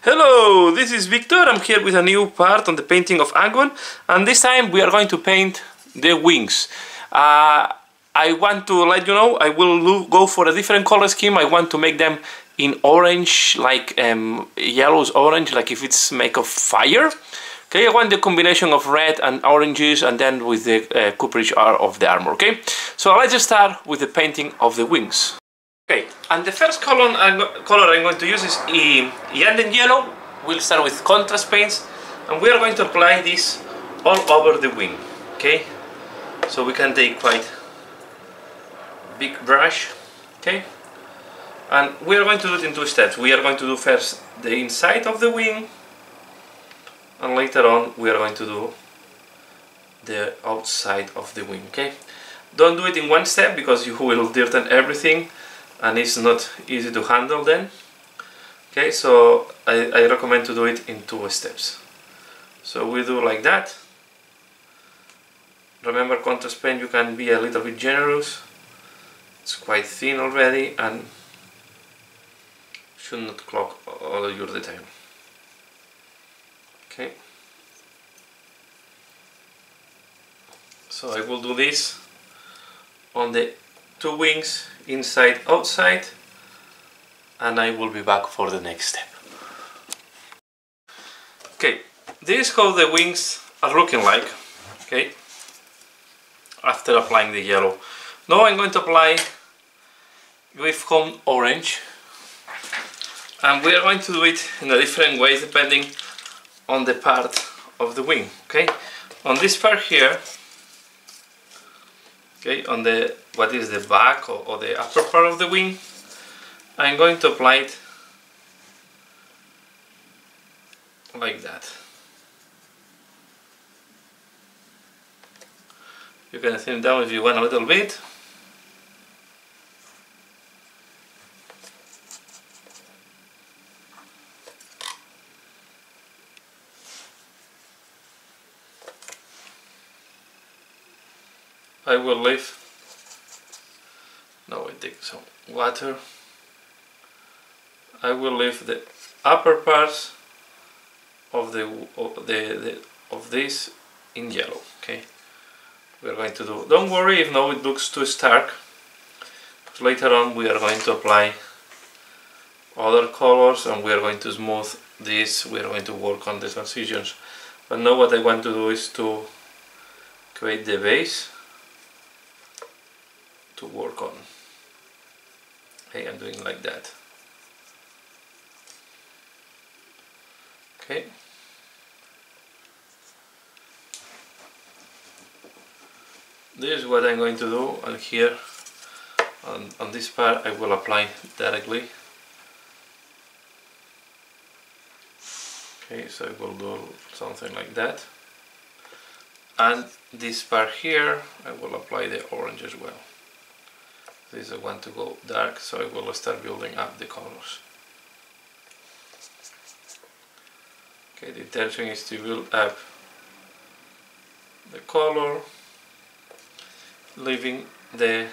Hello, this is Victor. I'm here with a new part on the painting of Angron, and this time we are going to paint the wings. I want to let you know I will go for a different color scheme. I want to make them in orange, like yellows orange, like if it's made of fire. Okay, I want the combination of red and oranges, and then with the coverage of the armor. Okay, so let's just start with the painting of the wings. Okay, and the first color I'm going to use is Angron yellow. We'll start with contrast paints, and we are going to apply this all over the wing. Okay, so we can take quite big brush. Okay, and we are going to do it in two steps. We are going to do first the inside of the wing, and later on we are going to do the outside of the wing. Okay, don't do it in one step because you will dirty everything and it's not easy to handle then. Okay, so I recommend to do it in two steps. So we do like that. Remember, contrast paint, you can be a little bit generous. It's quite thin already and should not clog all your detail. Okay, so I will do this on the two wings, inside, outside, and I will be back for the next step. Okay, this is how the wings are looking like. Okay, after applying the yellow. Now I'm going to apply with home orange, and we are going to do it in a different way depending on the part of the wing. Okay, on this part here, okay, on the what is the back or the upper part of the wing, I'm going to apply it like that. You can thin it down if you want a little bit. I will leave. Now I take some water. I will leave the upper parts of this in yellow. Okay, we are going to do. Don't worry if now it looks too stark, because later on we are going to apply other colors and we are going to smooth this. We are going to work on the transitions. But now what I want to do is to create the base to work on. Okay, I'm doing like that. Okay. This is what I'm going to do, and here on this part I will apply directly. Okay, so I will do something like that. And this part here I will apply the orange as well. This I want to go dark, so I will start building up the colors. Okay, the intention is to build up the color, leaving the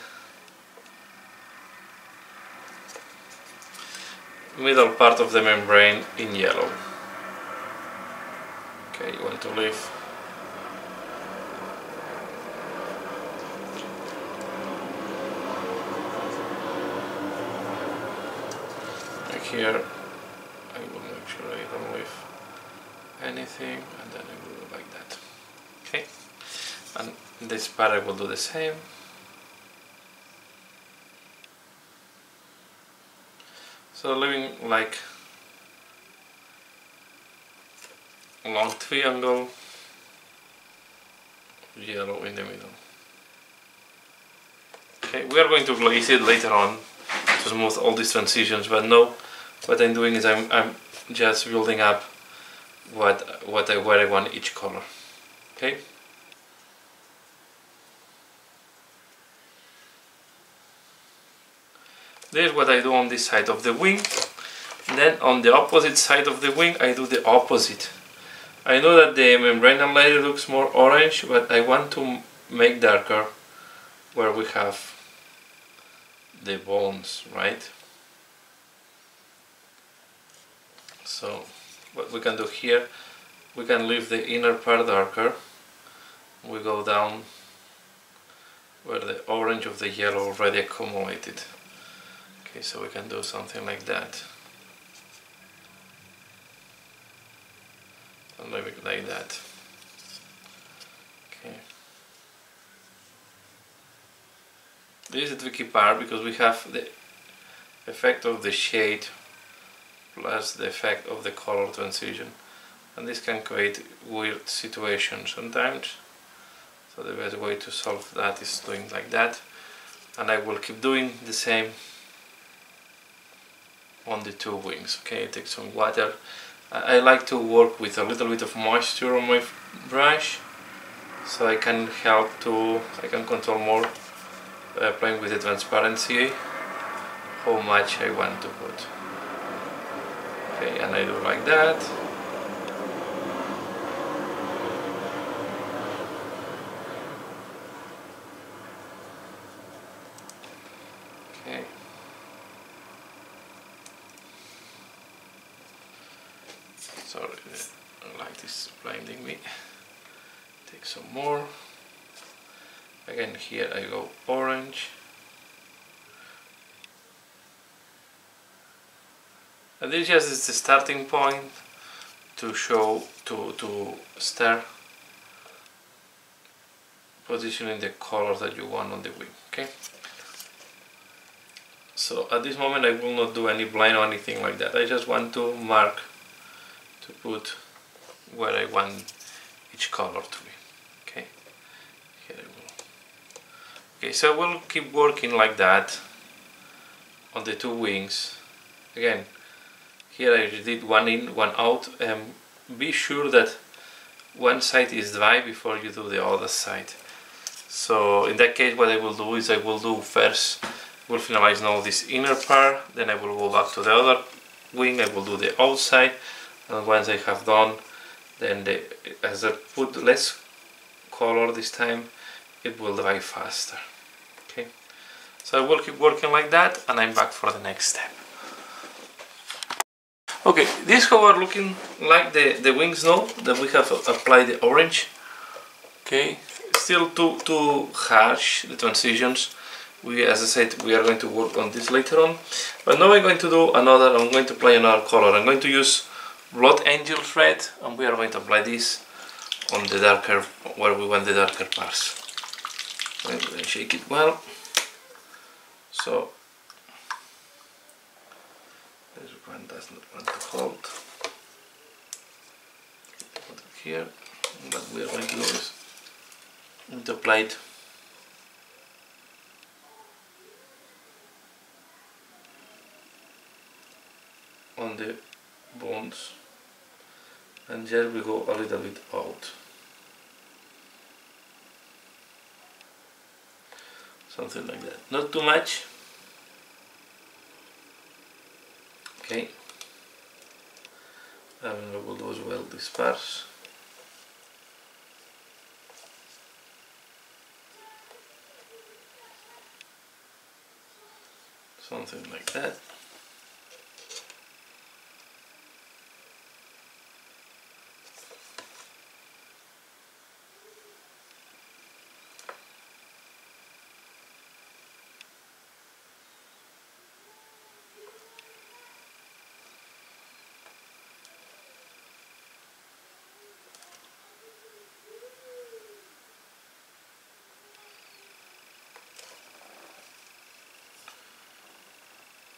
middle part of the membrane in yellow. Okay, you want to leave here. I will make sure I don't leave anything, and then I will do like that. Okay, and this part I will do the same. So leaving like a long triangle, yellow in the middle. Okay, we are going to glaze it later on to smooth all these transitions, but now what I'm doing is I'm just building up where I want each color. Okay. This is what I do on this side of the wing. Then on the opposite side of the wing I do the opposite. I know that the membranal layer looks more orange, but I want to make darker where we have the bones, right? So what we can do here, we can leave the inner part darker. We go down where the orange of the yellow already accumulated. Okay, so we can do something like that. And maybe like that. Okay. This is the tricky part because we have the effect of the shade plus the effect of the color transition, and this can create weird situations sometimes. So the best way to solve that is doing like that, and I will keep doing the same on the two wings. Okay, I take some water. I like to work with a little bit of moisture on my brush, so I can control more playing with the transparency, how much I want to put. Okay, and I do like that. Okay. Sorry, the light is blinding me. Take some more. Again, here I go orange. And this just is the starting point to show, to start positioning the colors that you want on the wing. Okay. So at this moment I will not do any blind or anything like that. I just want to mark, to put where I want each color to be. Okay. Here I will. Okay, so we'll keep working like that on the two wings. Again, here I did one in, one out. Be sure that one side is dry before you do the other side. So in that case what I will do is I will do first, we'll finalize now this inner part, then I will go back to the other wing, I will do the outside, and once I have done, then as I put less color this time, it will dry faster. Okay, so I will keep working like that, and I'm back for the next step. Okay, this is how are looking like the wings now that we have applied the orange. Okay, still too harsh, the transitions. As I said, we are going to work on this later on. But now I'm going to do another, I'm going to apply another color. I'm going to use Blood Angel Red, and we are going to apply this on the darker, where we want the darker parts. I'm going to shake it well. So, this one does not want to hold. Put it here. What we are going to do is to apply it on the bones, and here we go a little bit out, something like that, not too much. Okay, and I will do as well this parts. Something like that.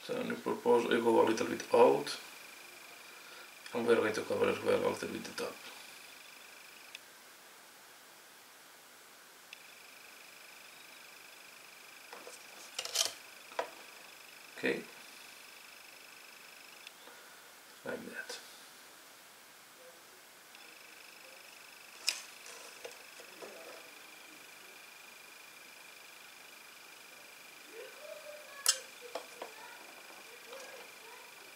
So I propose I go a little bit out, and we're going to cover as well a little bit the top. Okay, like that.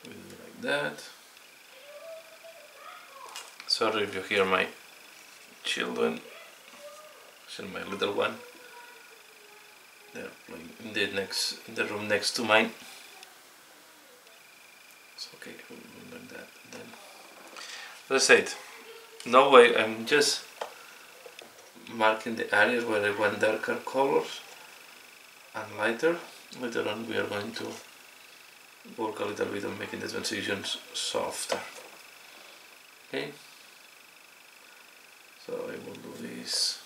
Like that. Sorry if you hear my children, my little one. They're playing in the room next to mine. It's okay, we'll do like that. Then As I said, now I'm just marking the areas where I want darker colors and lighter. Later on we are going to work a little bit on making the transitions softer. Okay, so I will do this.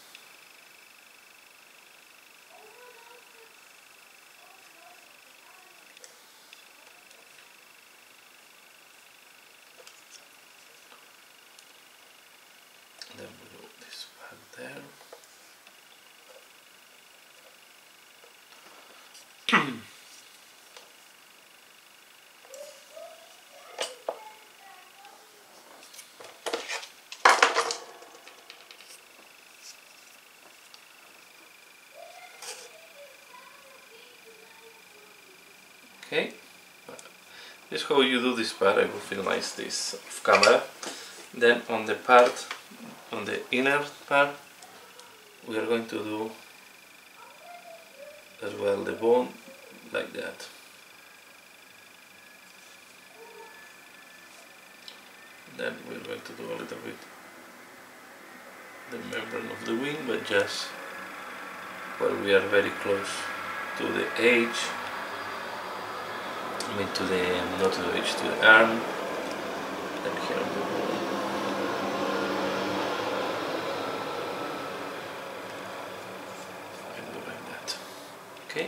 Then we do this back there. Okay, this is how you do this part. I will finalize this off camera. Then on the part, on the inner part, we are going to do as well the bone like that. Then we're going to do a little bit the membrane of the wing, but just where we are very close to the edge. I mean to the, not to the edge, to the arm. Then here on the bone. And go like that. Okay.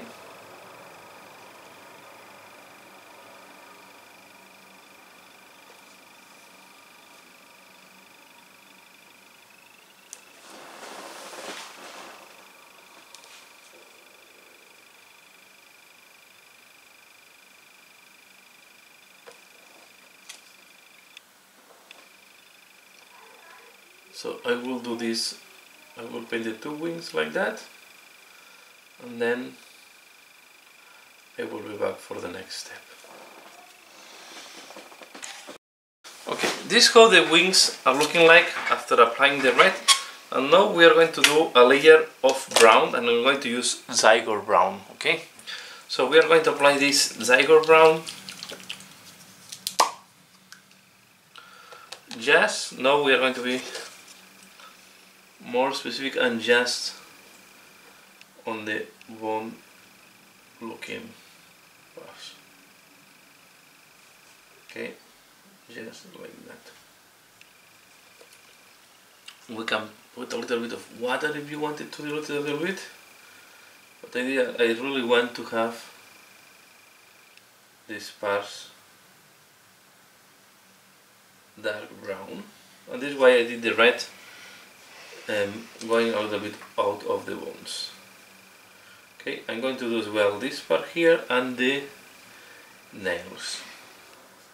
So I will do this, I will paint the two wings like that, and then I will be back for the next step. Okay, this is how the wings are looking like after applying the red, and now we are going to do a layer of brown, and I'm going to use Zyger brown. Okay, so we are going to apply this Zyger brown. Just now we are going to be more specific and just on the bone looking parts. Okay, just like that. We can put a little bit of water if you wanted to dilute it a little bit, but I really want to have these parts dark brown, and this is why I did the red going a little bit out of the bones. Okay, I'm going to do as well this part here and the nails.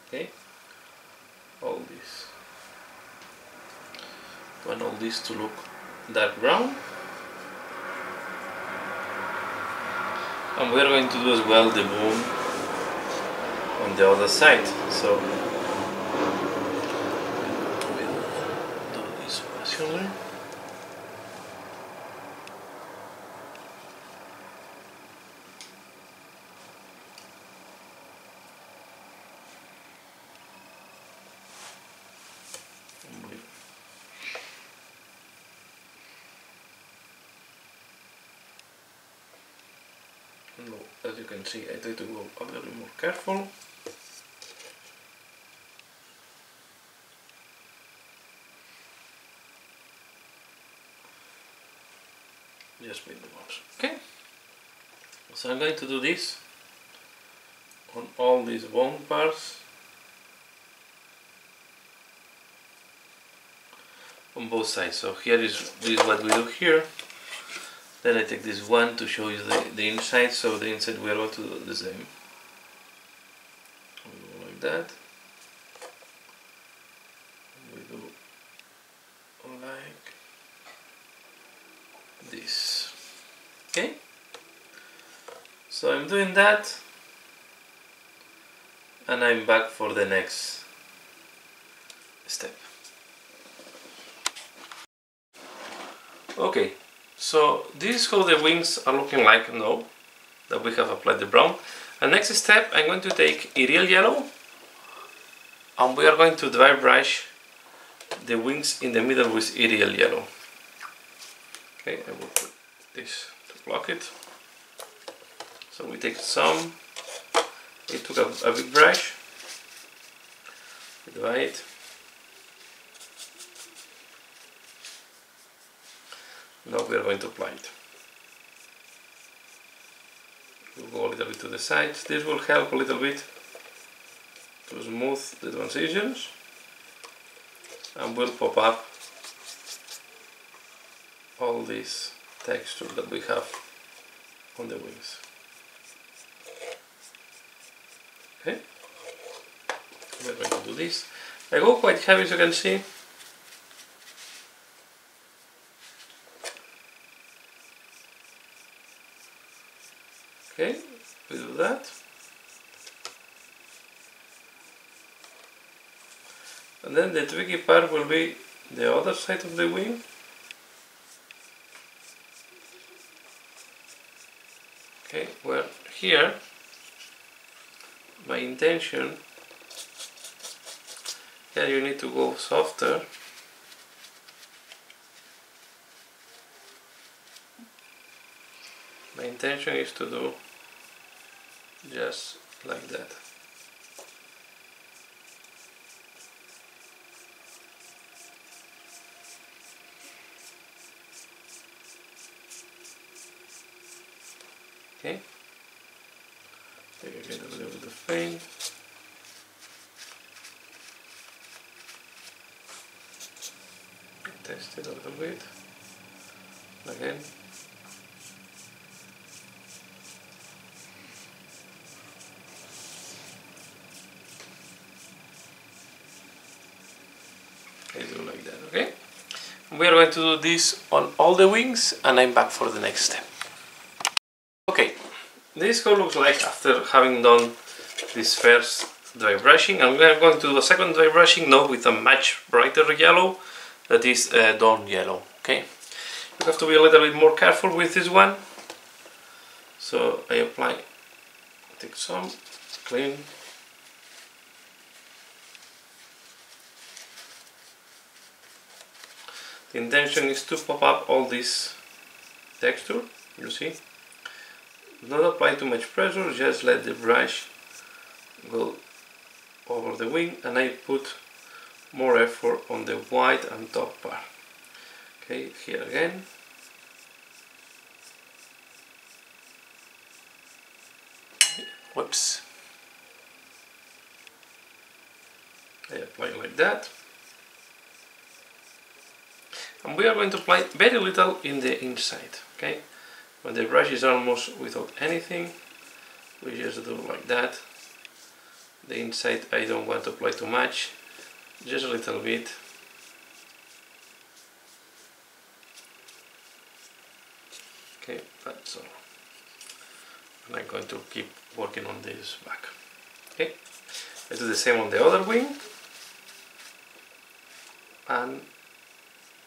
Okay, all this. I want all this to look dark brown, and we're going to do as well the bone on the other side. So we'll do this partially. As you can see, I try to go a little more careful. Just with the ones. Okay. So I'm going to do this on all these bone parts on both sides. So here is what we do here. Then I take this one to show you the inside, so the inside we are going to do the same. We go like that. We do like this. Okay? So I'm doing that, and I'm back for the next step. Okay. So this is how the wings are looking like now that we have applied the brown. And next step, I'm going to take Ariel yellow, and we are going to dry brush the wings in the middle with Arial yellow. Okay, I will put this to block it. So we take some, we took a big brush, we divide it, now we are going to apply it. We'll go a little bit to the sides. This will help a little bit to smooth the transitions, and will pop up all this texture that we have on the wings. Okay, we're going to do this. I go quite heavy, as you can see. Okay, we do that. And then the tricky part will be the other side of the wing. Okay, well, here my intention, here you need to go softer. My intention is to do just like that. Okay, take again a little bit of paint. Test it a little bit. Again. I do like that, okay? We are going to do this on all the wings, and I'm back for the next step. Okay, this is how it looks like after having done this first dry brushing, and we are going to do a second dry brushing now with a much brighter yellow, that is dawn yellow. Okay, you have to be a little bit more careful with this one. So I apply, take some, clean. The intention is to pop up all this texture, you see. Not apply too much pressure, just let the brush go over the wing, and I put more effort on the white and top part. Okay, here again. Whoops. I apply like that. And we are going to apply very little in the inside, okay? When the brush is almost without anything, we just do like that. The inside I don't want to apply too much, just a little bit. Okay, that's all. And I'm going to keep working on this back. Okay, I do the same on the other wing. And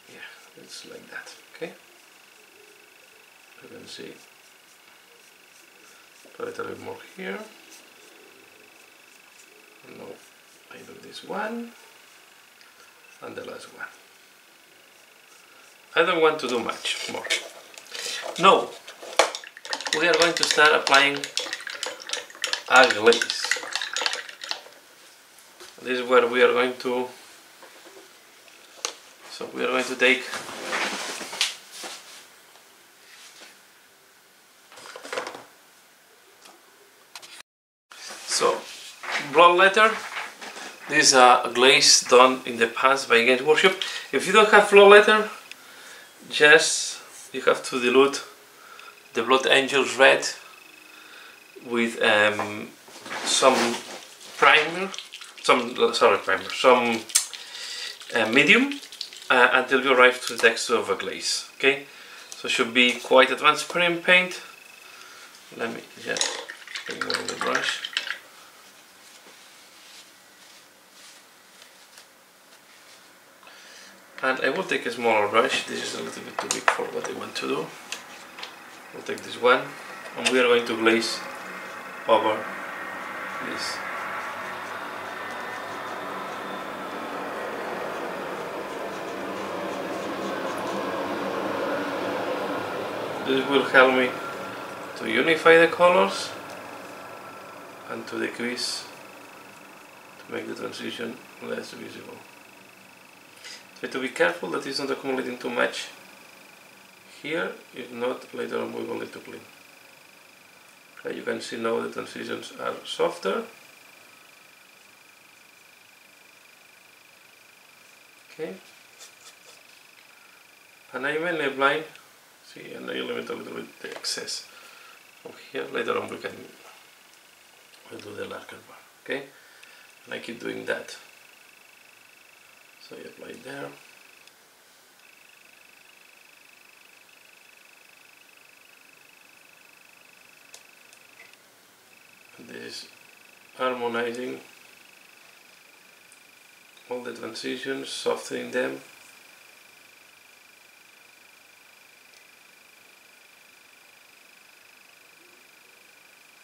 yeah, it's like that, okay? You can see a little bit more here. And now I do this one and the last one. I don't want to do much more. Now we are going to start applying a glaze. This is where we are going to, so we are going to take blood letter. This is a glaze done in the past by Games Workshop. If you don't have blood letter, just you have to dilute the Blood Angels red with some primer, some medium until you arrive to the texture of a glaze. Okay, so it should be quite a transparent paint. Let me just take one of the brush. And I will take a smaller brush. This is a little bit too big for what I want to do. We'll take this one, and we are going to glaze over this. This will help me to unify the colors and to decrease, to make the transition less visible. Try to be careful that it's not accumulating too much here, if not later on we will need to clean. Okay, you can see now the transitions are softer. Okay, and I mainly apply, see, and I eliminate a little bit the excess from here. Later on we'll do the darker part. Okay, and I keep doing that. So I apply there. And this is harmonizing all the transitions, softening them.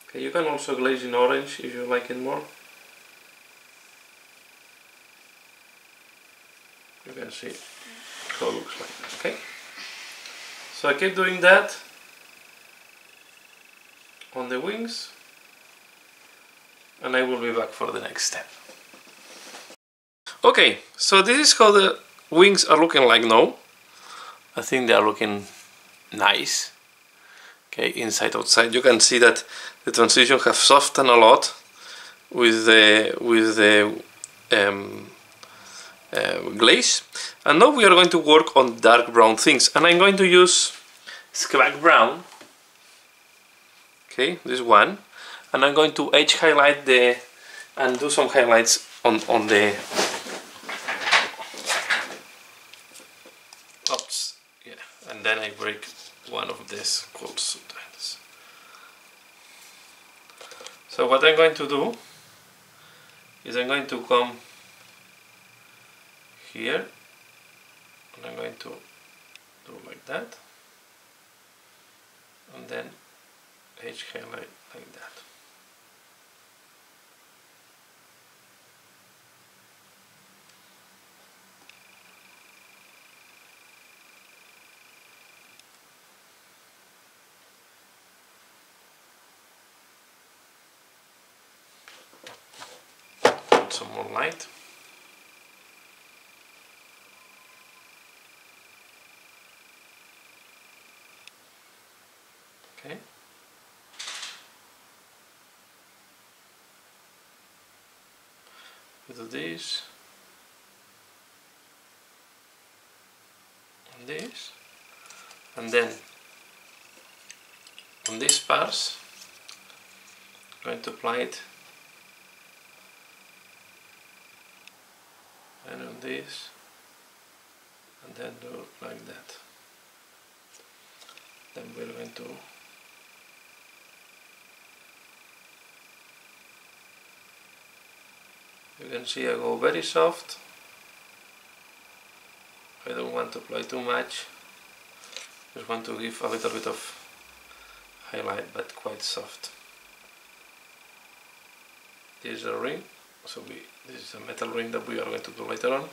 Okay, you can also glaze in orange if you like it more. You can see how it looks like. Okay, so I keep doing that on the wings, and I will be back for the next step. Okay, so this is how the wings are looking like now. I think they are looking nice. Okay, inside, outside, you can see that the transition have softened a lot with the glaze. And now we are going to work on dark brown things, and I'm going to use Scrag Brown. Okay, this one, and I'm going to edge highlight and do some highlights on the. Oops, yeah, and then I break one of these quotes sometimes. So what I'm going to do is I'm going to come here, and I'm going to do like that, and then edge highlight like that. Put some more light. Okay. We do this and this, and then on these parts I'm going to apply it, and on this, and then do like that. Then we're going to you can see I go very soft. I don't want to apply too much. Just want to give a little bit of highlight, but quite soft. This is a ring, so this is a metal ring that we are going to do later on.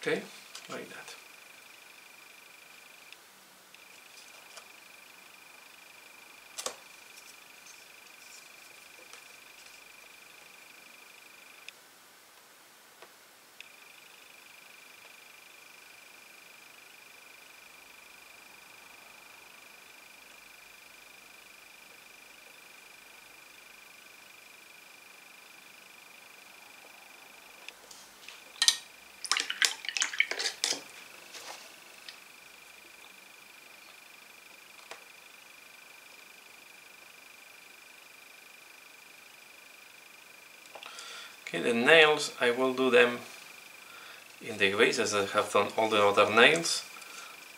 Okay, like that. Okay, the nails, I will do them in the glaze as I have done all the other nails,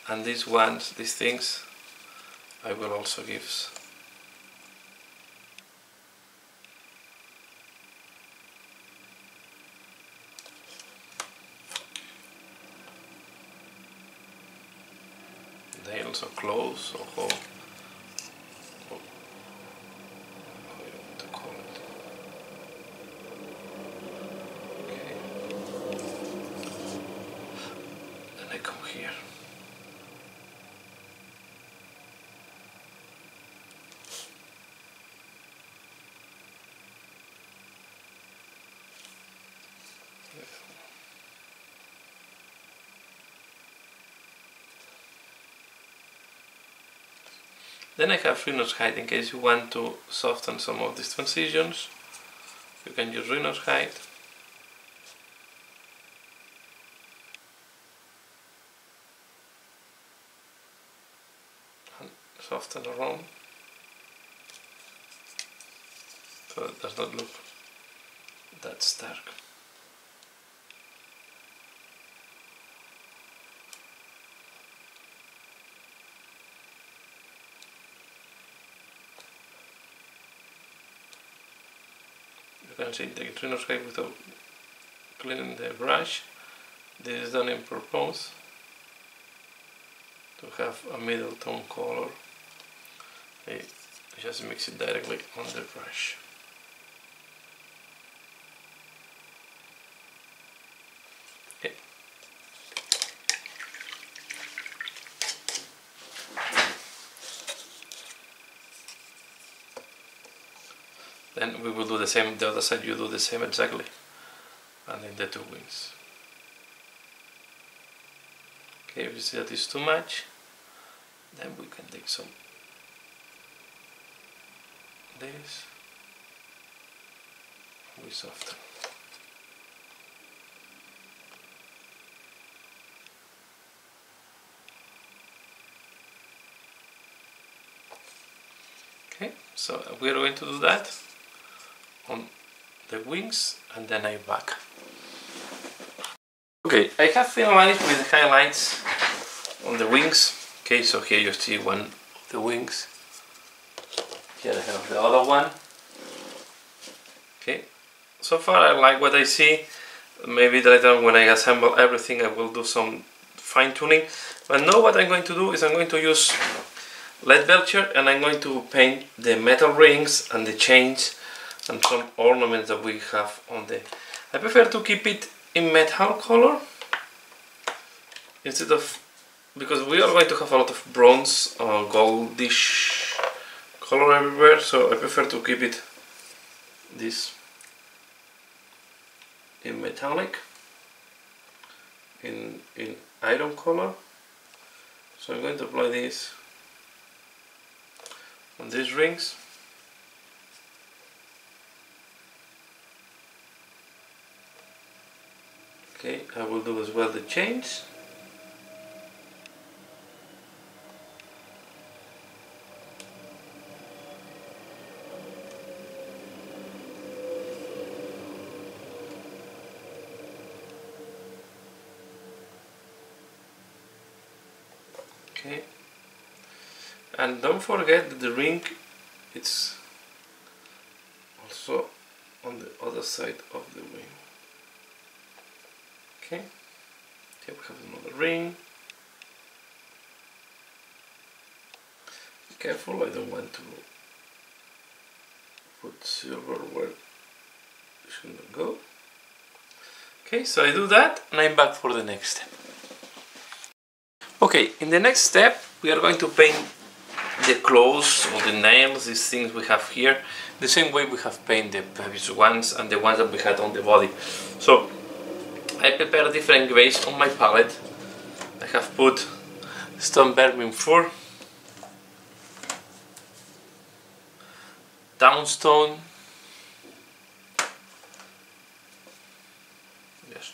and these ones, these things, I will also give so close, or how you want to call it. Okay. Then I come here. Then I have Rhinos height in case you want to soften some of these transitions. You can use Rhinos height. And soften around. So it does not look that stark. You can see the Rhinos height without cleaning the brush. This is done in purpose to have a middle tone color. I just mix it directly on the brush. Okay. Then we will do the same, the other side you do the same exactly, and in the two wings. Okay, if you see that is too much, then we can take some this, we soften. Okay, so we are going to do that on the wings, and then I back. Okay, I have finalized with the highlights on the wings. Okay, so here you see one of the wings. Here I have the other one. Okay, so far I like what I see. Maybe later when I assemble everything I will do some fine tuning. But now what I'm going to do is I'm going to use lead belcher, and I'm going to paint the metal rings and the chains and some ornaments that we have on the... I prefer to keep it in metal color instead of... because we are going to have a lot of bronze or goldish color everywhere, so I prefer to keep it this in metallic, in iron color. So I'm going to apply this on these rings. Okay, I will do as well the chains. Okay, and don't forget that the ring, it's also on the other side of the wing. Okay, here we have another ring. Be careful, I don't want to put silver where it shouldn't go. Okay, so I do that and I'm back for the next step. Okay, in the next step we are going to paint the claws or the nails, these things we have here, the same way we have painted the previous ones and the ones that we had on the body. So I prepared different grays on my palette. I have put stone vermin fur, downstone, yes,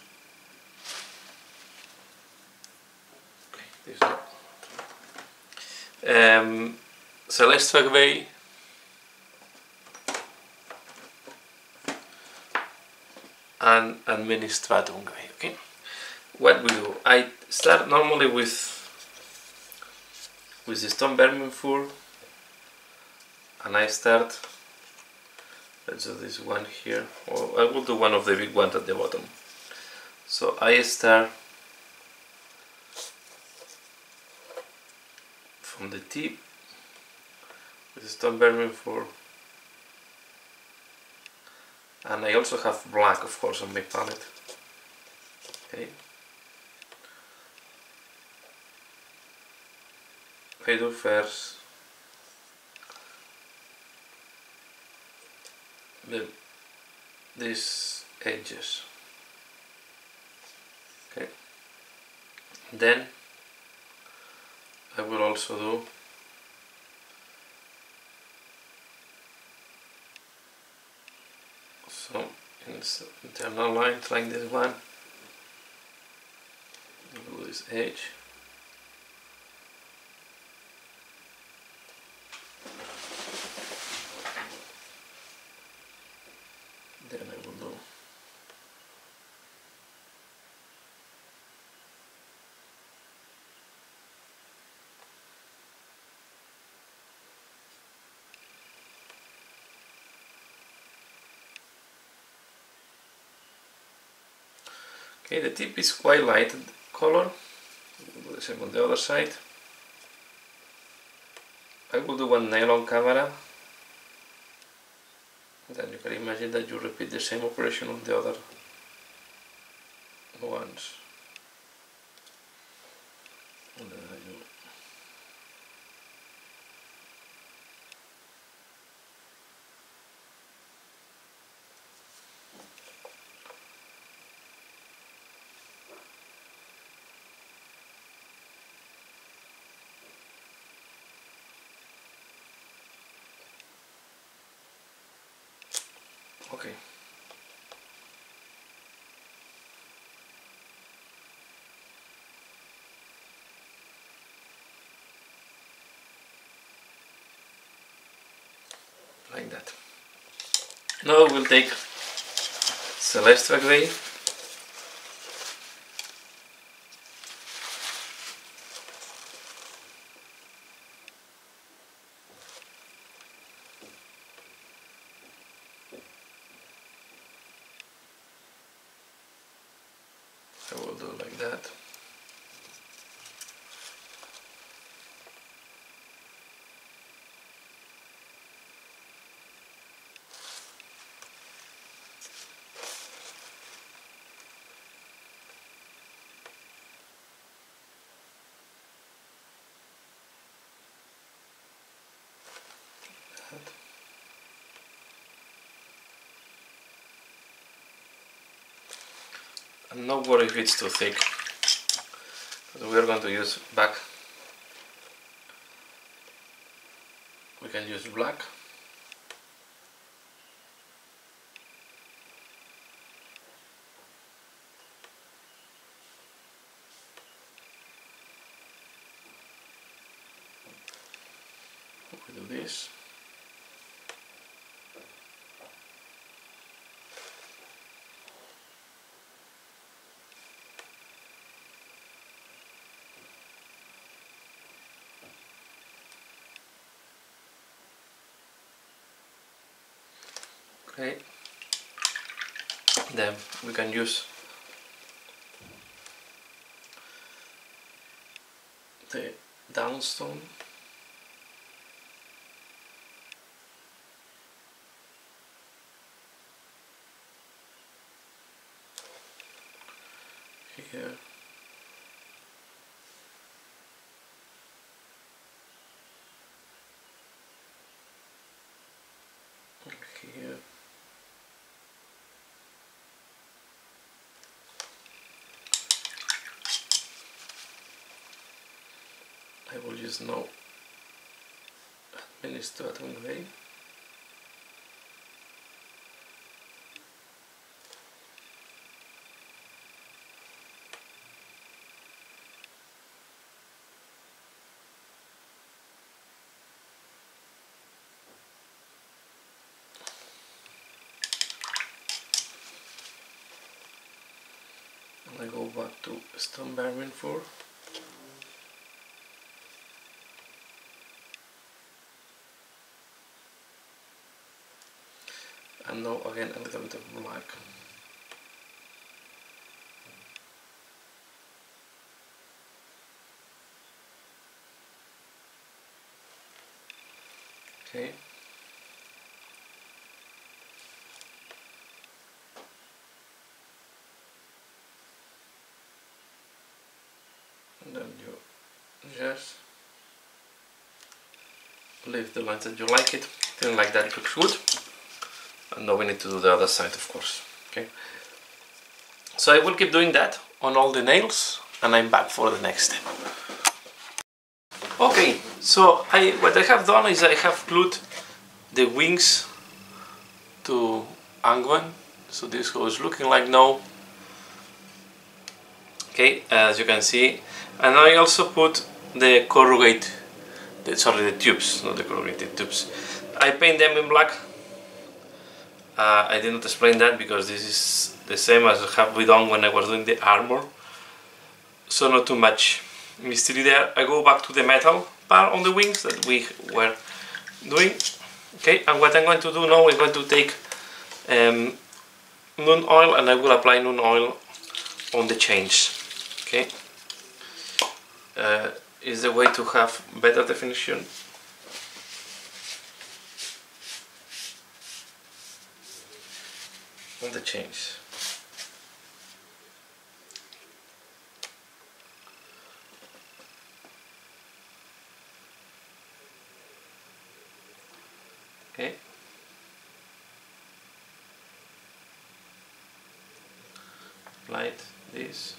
okay, this one. Celestial Grey, and Administratum Grey. Okay, what we do? I start normally with the stone vermin fur, and I start. Let's do this one here, or I will do one of the big ones at the bottom. So I start from the tip with the stone vermin for, and I also have black, of course, on my palette. Okay. I do first these edges. Okay. Then I will also do some internal lines like this one. Do this edge. Then I will do okay, the tip is quite light color. We'll do the same on the other side. I will do one nail on camera. Then you can imagine that you repeat the same operation on the other ones. And then I do okay. Like that. Now we'll take Celestra Gray. I will do like that. I'm not worried if it's too thick, but we are going to use back. We can use black. We do this. Okay. Then we can use the downstone. Here. Here. I will use now administrator gray. And I go back to Stone Barman 4. And now again a little bit of black. Okay. And then you just leave the lines that you like it. Feeling like that it looks good. And now we need to do the other side, of course. Okay. So I will keep doing that on all the nails, and I'm back for the next step. Okay, so what I have done is I have glued the wings to Angron. So this is how it's looking like now. Okay, as you can see, and I also put the the tubes, not the corrugated tubes. I paint them in black. I did not explain that because this is the same as I have done when I was doing the armor. So not too much mystery there. I go back to the metal part on the wings that we were doing. Okay, and what I'm going to do now is going to take Noon oil, and I will apply Noon oil on the chains. Okay, is the way to have better definition. On the chains. Okay. Light this.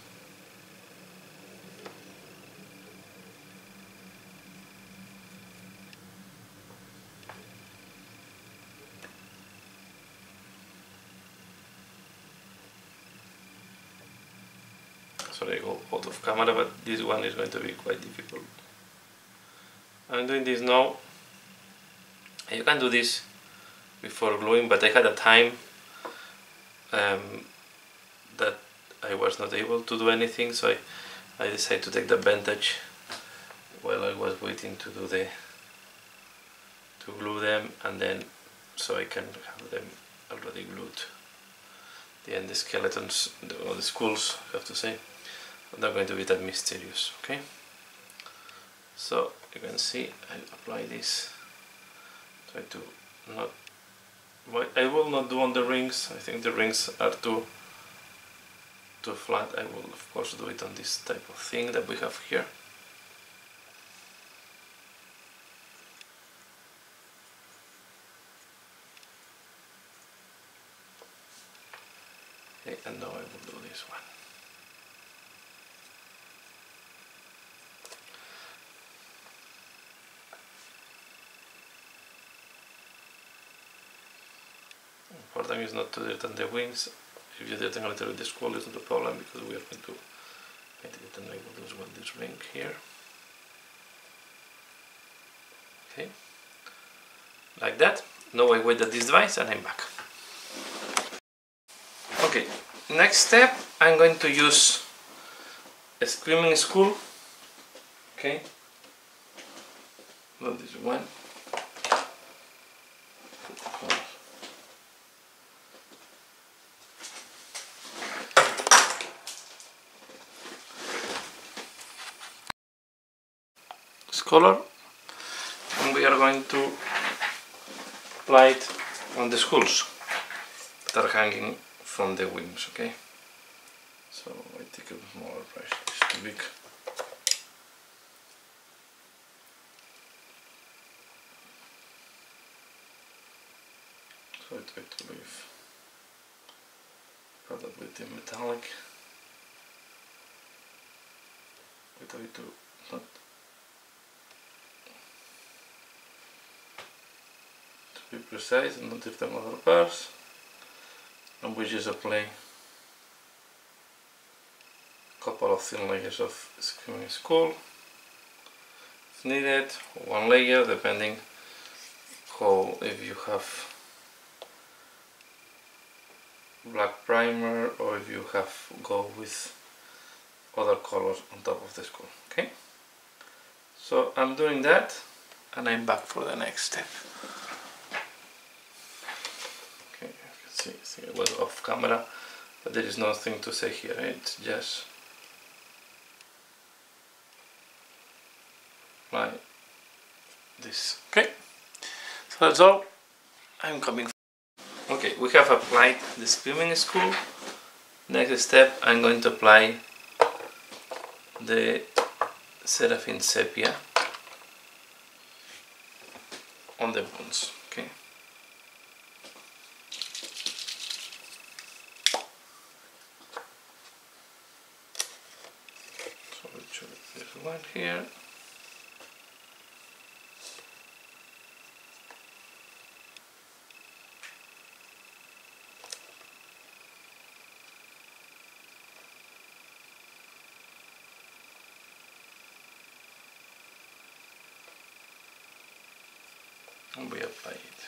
Sorry, I go out of camera, but this one is going to be quite difficult. I'm doing this now. You can do this before gluing, but I had a time that I was not able to do anything, so I decided to take the advantage while I was waiting to do to glue them, and then so I can have them already glued. The skeletons or the skulls, I have to say, are not going to be that mysterious. Okay, so you can see I apply this. Try to not. I will not do on the rings. I think the rings are too flat. I will of course do it on this type of thing that we have here. Okay, and now I will do this one. Important is not to dirty the wings. If you dirty a little bit the skull, it's not a problem because we are going to paint it, and I will do as well this ring here. Okay, like that. Now I wait at this device and I'm back. Okay, next step, I'm going to use a screaming skull. Okay, not this one. Color, and we are going to apply it on the skulls that are hanging from the wings. Okay, so I take a smaller brush, it's too big. So I try to leave product with the metallic. I try to not be precise and not leave them other parts, and we just apply a couple of thin layers of screaming skull if needed, one layer depending how, if you have black primer or if you have go with other colors on top of the skull. Okay, so I'm doing that and I'm back for the next step. See, it was off camera, but there is nothing to say here. It's just like this. Okay, That's all. I'm coming. Okay, we have applied the swimming school. Next step, I'm going to apply the Seraphim Sepia on the bones. Okay. So we'll choose this one here. And we apply it.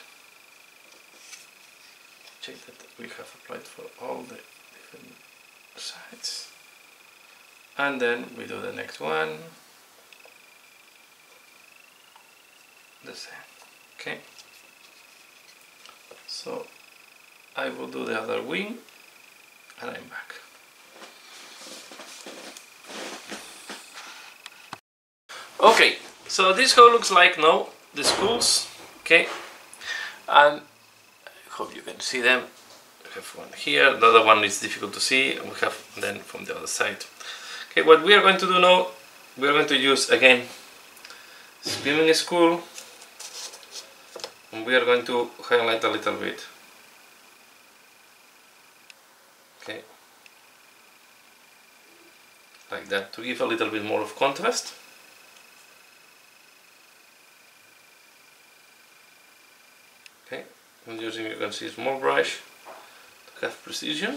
Check that we have applied for all the different sides. And then we do the next one. The same. Okay. So I will do the other wing and I'm back. Okay, so this how looks like now, the schools. Okay, and I hope you can see them. We have one here, the other one is difficult to see, and we have then from the other side. Okay, what we are going to do now, we are going to use again swimming school, and we are going to highlight a little bit. Okay, like that, to give a little bit more of contrast. Okay, I'm using, you can see, a small brush to have precision.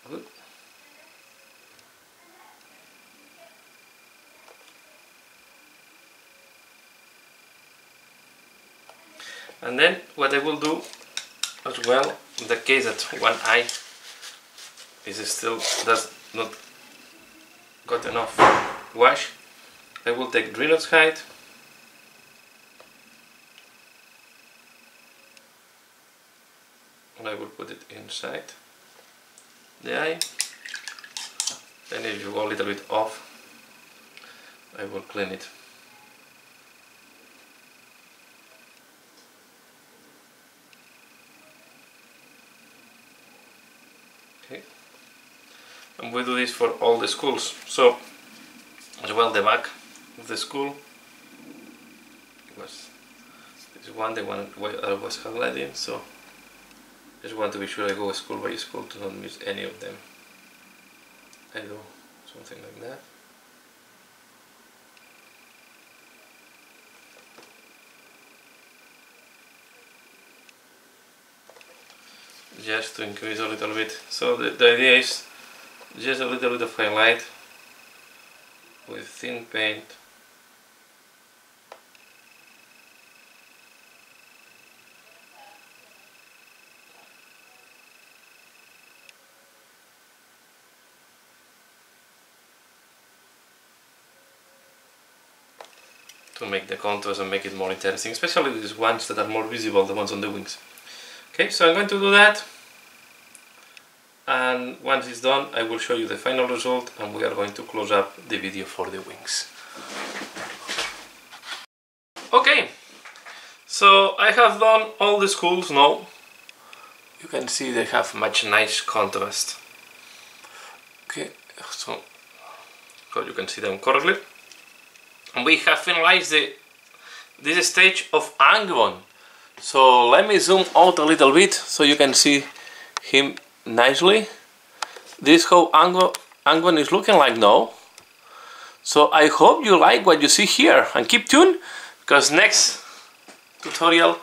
Good. And then what I will do as well, in the case that one eye is still does not got enough wash, I will take Reynolds height and I will put it inside the eye. Then if you go a little bit off, I will clean it. Okay. And we do this for all the schools. So as well, the back of the school was this one, the one I was highlighting. So just want to be sure I go school by school to not miss any of them. I do something like that. Just to increase a little bit. So the idea is just a little bit of highlight with thin paint. To make the contours and make it more interesting, especially these ones that are more visible, the ones on the wings. Okay, so I'm going to do that, and once it's done I will show you the final result and we are going to close up the video for the wings. Okay, so I have done all the schools now. You can see they have much nice contrast. Okay, so you can see them correctly. And we have finalized this stage of Angron. So let me zoom out a little bit so you can see him nicely. This is how Angron is looking like now. So I hope you like what you see here and keep tuned, because next tutorial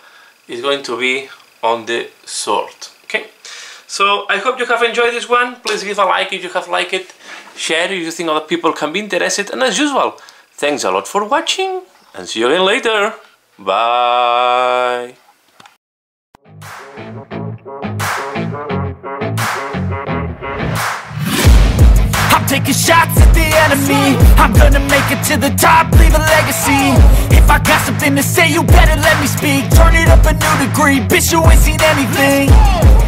is going to be on the sword. Okay, so I hope you have enjoyed this one. Please give a like if you have liked it, share if you think other people can be interested, and as usual, thanks a lot for watching and see you again later. Bye. taking shots at the enemy. I'm gonna make it to the top, leave a legacy. If I got something to say, you better let me speak. Turn it up a new degree, bitch, you ain't seen anything.